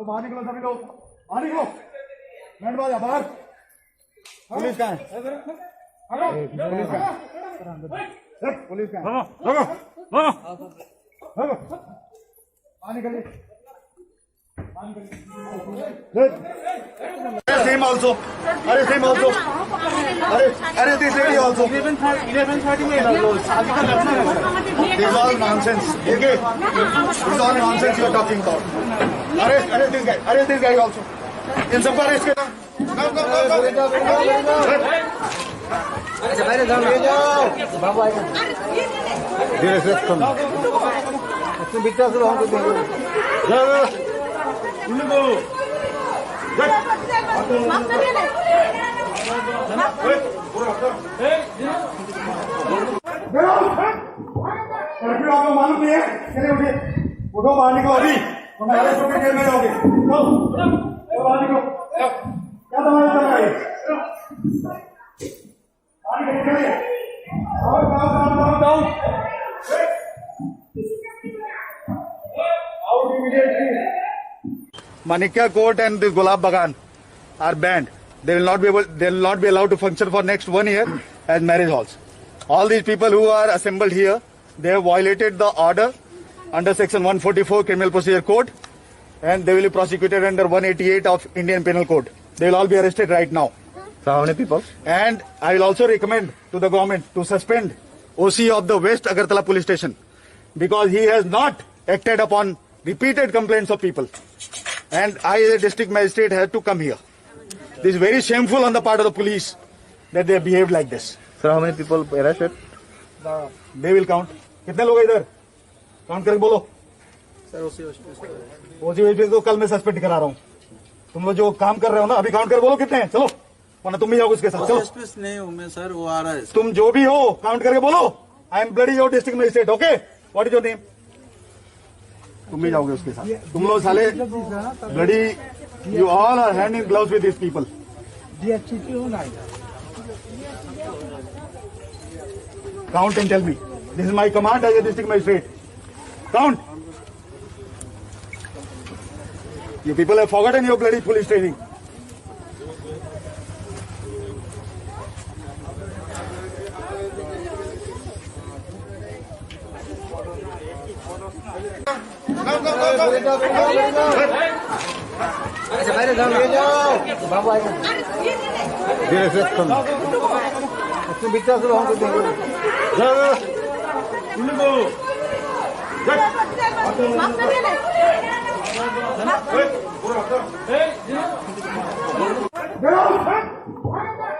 बाहर निकलो सभी लोग, बाहर निकलो। बैंड बाजा बाहर। पुलिस कहाँ है? पुलिस कहाँ है? पुलिस कहाँ है? बाहर निकलिए। Same also. Are same also. Are this lady also. 11:30 में This is all nonsense. Okay. This is all nonsense you are talking about. Arrest this guy. Arrest this guy also. In सबको arrest करो. Come. अच्छा पहले जाओ ले जाओ. बाबू आएगा. धीरे से कम. तुम बिट्टा से वहाँ पे देखो. जाओ. उनको. कर्फ्यू आपको मालूम नहीं है? चलिए उठिए, उठो बाहर निकलो अभी, वरना अरेस्ट होकर जेल में जाओगे। चलो बाहर निकलो। क्या तमाशा चल रहा है? बाहर निकलिए। Down. Out immediately. Manikya Court and this Gulab Bagan are banned. They will not be allowed to function for next 1 year as marriage halls. All these people who are assembled here, they have violated the order under section 144 Criminal Procedure Code, and they will be prosecuted under 188 of Indian Penal Code. They will all be arrested right now. So how many people? And I will also recommend to the government to suspend OC of the West Agartala Police Station because he has not acted upon repeated complaints of people. And I, as a district magistrate, have to come here. This is very shameful on the part of the police that they have behaved like this. Sir, how many people arrested? They will count. कितने लोग इधर? Count करके बोलो. Sir ओसी को कल मैं suspend करा रहा हूँ. तुम लोग जो काम कर रहे हो ना, अभी काउंट कर बोलो कितने हैं. चलो, वरना तुम भी जाओगे उसके साथ. चलो. नहीं हूँ मैं सर, वो आ रहा है. तुम जो भी हो, काउंट करके बोलो. I am bloody your district magistrate. Okay, what is your name? तुम भी जाओगे उसके साथ. तुम लोग साले bloody, you all are hand in gloves with this people. Count and tell me. This is my command as a district magistrate. Count. You people have forgotten your bloody police training. अच्छा पहले जाओ ले जाओ. बाबू आएगा. धीरे से कम. तुम बिट्टा से वहाँ पे देखो. उनको.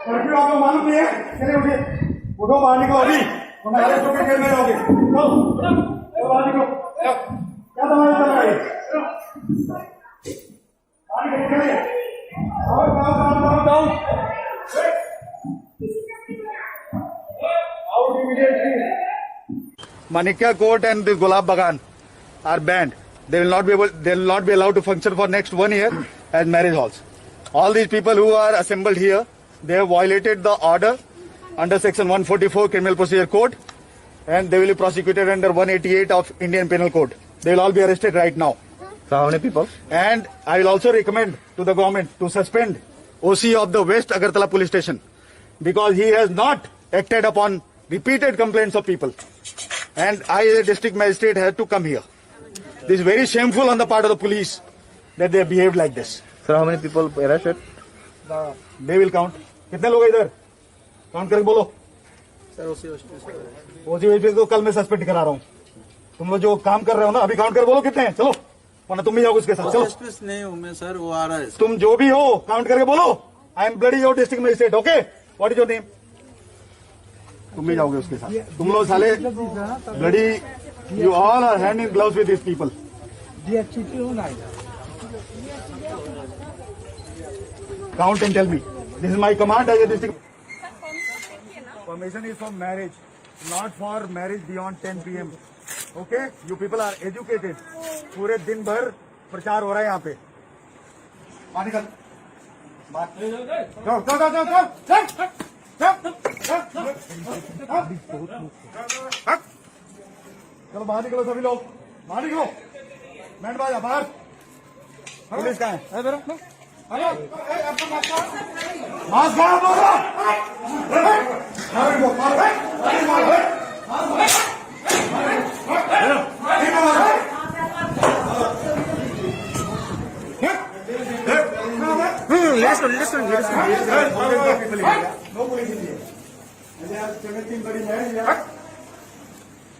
कर्फ्यू आपको मालूम नहीं है? चलिए उठिए, उठो बाहर निकलो अभी, वरना अरेस्ट होकर जेल में जाओगे. चलो बाहर निकलो. क्या तमाशा चल रहा है? बाहर निकलिए. Down. Out immediately. Manikya Court and this Gulab Bagan are banned. They will not be allowed to function for next 1 year as marriage halls. All these people who are assembled here, they have violated the order under section 144 Criminal Procedure Code, and they will be prosecuted under 188 of Indian Penal Code. They will all be arrested right now. So how many people? And I will also recommend to the government to suspend OC of the West Agartala Police Station because he has not acted upon repeated complaints of people. And I, as a district magistrate, have to come here. This is very shameful on the part of the police that they have behaved like this. Sir, how many people arrested? They will count. कितने लोग इधर? Count करके बोलो. Sir ओसी को कल मैं suspend करा रहा हूँ. तुम लोग जो काम कर रहे हो ना, अभी काउंट कर बोलो कितने हैं. चलो, वरना तुम भी जाओगे उसके साथ. चलो. नहीं हूँ मैं सर, वो आ रहा है. तुम जो भी हो, काउंट करके बोलो. I am bloody your district magistrate. Okay, what is your name? तुम भी जाओगे उसके साथ. तुम लोग साले bloody, you all are hand in gloves with this people. Count and tell me. This is my command as a district. Permission is for marriage, not for marriage beyond 10 p.m. Okay? You people are educated. पूरे दिन भर प्रचार हो रहा है यहाँ पे. बाहर निकल. चलो बाहर निकलो सभी लोग, बाहर निकलो। बैंड बाजा बाहर। पुलिस कहाँ है? मास्क कहाँ बोलो? No police in here. They are 17 body marriage here.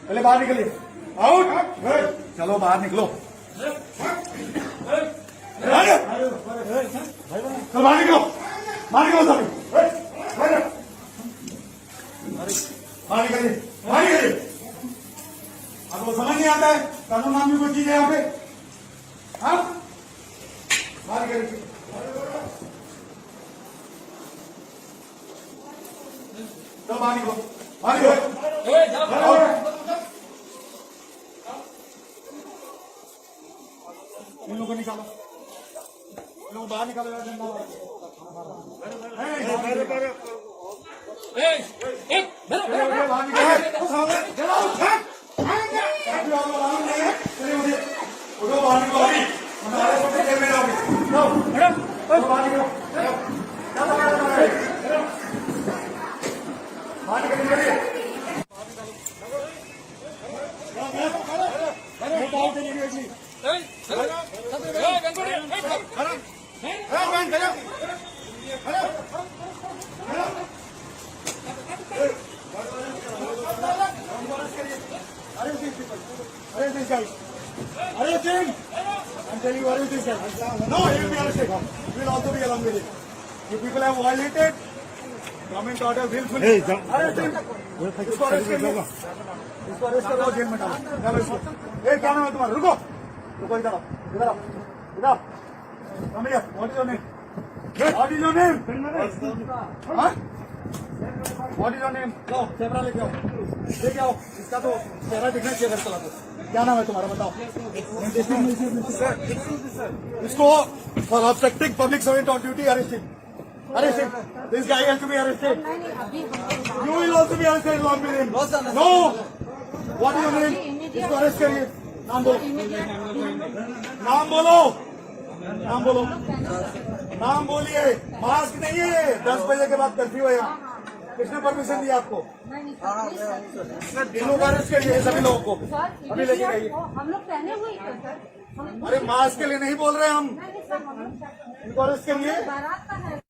पहले बाहर निकलिए, आउट। चलो बाहर निकलो, चलो बाहर निकलो, बाहर निकलो सभी, बाहर निकलिए, बाहर निकलिए। आपको समझ नहीं आता है कानून नाम की कोई चीज है यहाँ पे? हाँ, बाहर निकलिए। चलो बाहर निकलो, बाहर निकलो। इन लोगों को निकालो, इन लोगों को बाहर निकालो। Arrest this guy. Arrest him. I'm telling you, arrest this guy. No, he will be arrested. We will also be along with him. If people have violated government order willfully, arrest him. इसको arrest करिए. इसको arrest करो, jail में डालो. डालो इसको. ए, क्या नाम है तुम्हारा? रुको. रुको इधर आओ. इधर आओ. इधर आओ. Come here. What is your name? What is your name? हाँ? What is your name? Low, camera लेके आओ. लेके आओ. इसका तो चेहरा दिखना चाहिए घर चला तो. क्या नाम है तुम्हारा बताओ? इसको for obstructing public servant on duty arrested. Arrested. This guy has to be arrested. You will also be arrested along with him. No. What is your name? इसको अरेस्ट करिए. नाम बोलो. नाम बोलो. नाम बोलो. नाम बोलिए. मास्क नहीं है. 10 बजे के बाद कर्फ्यू है यहाँ. किसने परमिशन दिया आपको? इन लोग अरेस्ट करिए सभी लोगों को. अभी लेके आइए. हम लोग पहने हुए हैं सर. अरे मास्क के लिए नहीं बोल रहे हम. इनको अरेस्ट करिए. बारात का है.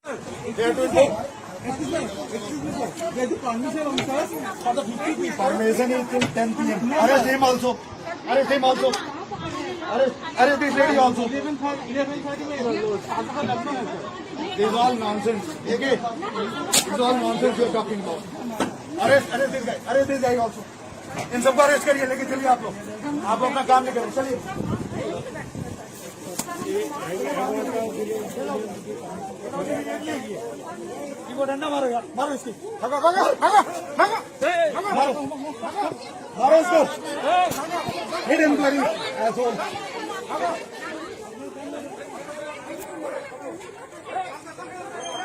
Permission is till 10 p.m. Arrest him also. Arrest him also. Arrest this lady also. This is all nonsense. Okay? This is all nonsense you are talking about. Arrest this guy. Arrest this guy also. इन सबको arrest करिए. लेके चलिए आप लोग. आप लोग अपना काम नहीं करें. चलिए. इनको डंडा मारो यार. मारो इसकी. भागो भागो भागो भागो. मारो मारो इसको. Hit him bloody asshole.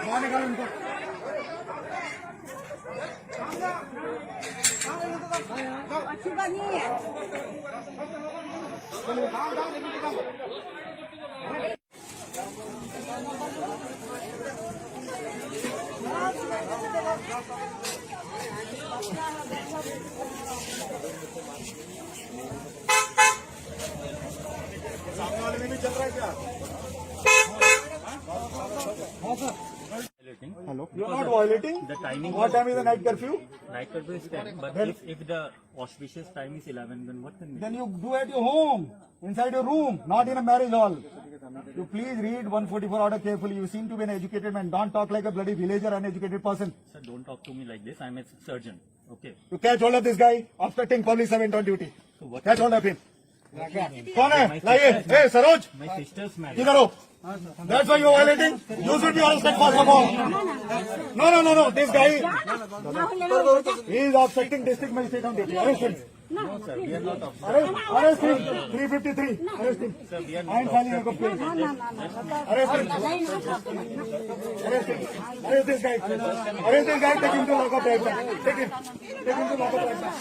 बाहर निकालो इनको. अच्छी बात नहीं है. सामने वाले में भी चल रहा है क्या? Hello. You are not violating. The timing. What time is the night curfew? Night curfew is 10, but if the auspicious time is 11, then what can we do? Then you do at your home, inside your room, not in a marriage hall. You please read 144 order carefully. You seem to be an educated man. Don't talk like a bloody villager, uneducated person. Sir, don't talk to me like this. I'm a surgeon. Okay. You catch hold of this guy, obstructing public servant on duty. So what? Catch hold of him. कौन है? लाइए. Hey, Saroj. My sister's married. इधर हो. That's why you're violating. You should be arrested first of all. No. This guy, he is obstructing district magistrate on duty. Arrest him. No, sir, we are not Arrest him. 353. Arrest him. Sir, we are I am filing a complaint. No. Arrest him. Arrest him. Arrest this guy. Arrest this guy. Take him to lock up right now. Take him. Take him to lock up right now.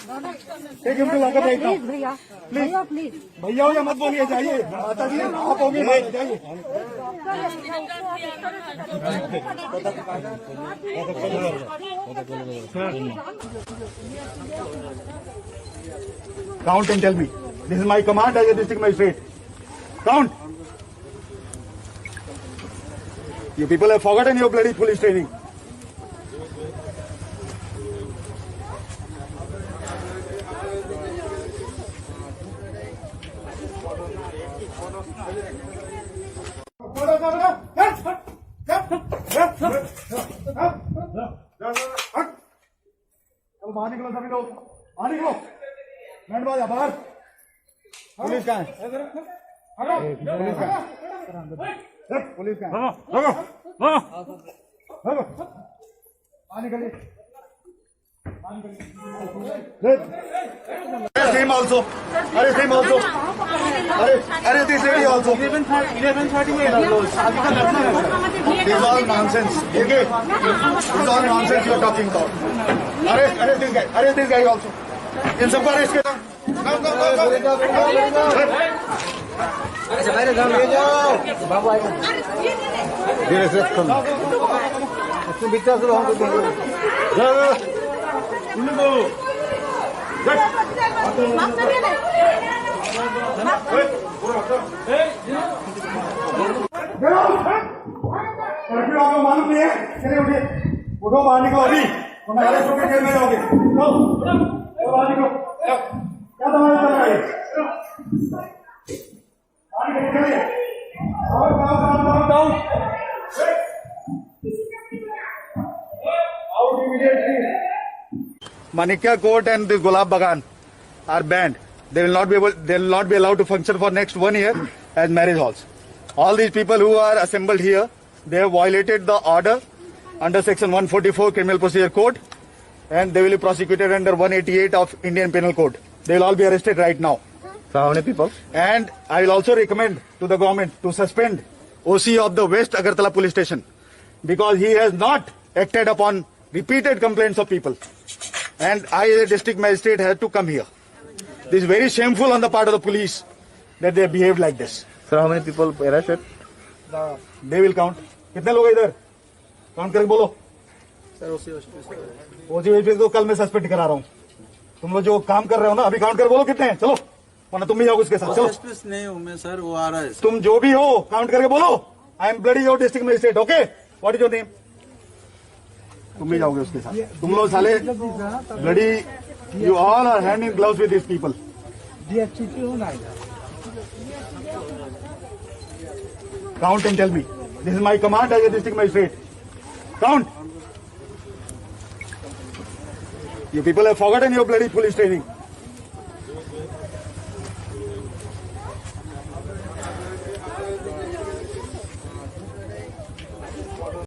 Take him to lock up right now. Please, भैया भैया please भैया भैया मत बोलिए, जाइए। माता जी आप होंगे, जाइए। Count and tell me. This is my command as a district magistrate. Count. You people have forgotten your bloody police training. बाहर निकलो सभी लोग, बाहर निकलो। बैंड बाजा बाहर। पुलिस कहाँ है? पुलिस कहाँ है? पुलिस कहाँ है? बाहर निकलिए। Arrest him also. Arrest him also. Arrest this lady also. 11:38. This is all nonsense. Okay? This is all nonsense you are talking about. Arrest this guy. Arrest this guy also. इन सबको arrest करो। ले जाओ बाबू आएगा धीरे से कम उसमें बिचा से हम कर्फ्यू आपको मालूम नहीं है? चलिए उठिए, उठो, बाहर निकलो अभी, वरना अरेस्ट होकर जेल में जाओगे। चलो बाहर निकलो। क्या तुम्हारा चल रहा है? बाहर निकलो, चलिए। Out immediately. Manikya Court and the Gulab Bagan are banned. They will not be allowed to function for next 1 year as marriage halls. All these people who are assembled here, they have violated the order under section 144 Criminal Procedure Code, and they will be prosecuted under 188 of Indian Penal Code. They will all be arrested right now. So how many people? And I will also recommend to the government to suspend OC of the West Agartala Police Station, because he has not acted upon repeated complaints of people. And I, as a district magistrate, had to come here. This is very shameful on the part of the police that they have behaved like this. Sir, how many people arrested? They will count. कितने लोग हैं इधर? Count करके बोलो। Sir उसी hospital ओजीवी को कल मैं सस्पेंड करा रहा हूँ। तुम लोग जो काम कर रहे हो ना, अभी काउंट कर बोलो कितने हैं। चलो, वरना तुम भी जाओगे उसके साथ। चलो, नहीं हूँ मैं सर, वो आ रहा है। तुम जो भी हो काउंट करके बोलो। I am bloody your district magistrate. Okay, what is your name? तुम भी जाओगे उसके साथ। तुम लोग साले bloody, you all are hand in gloves with this people. Count and tell me. This is my command as a district magistrate. Count. You people have forgotten your bloody police training.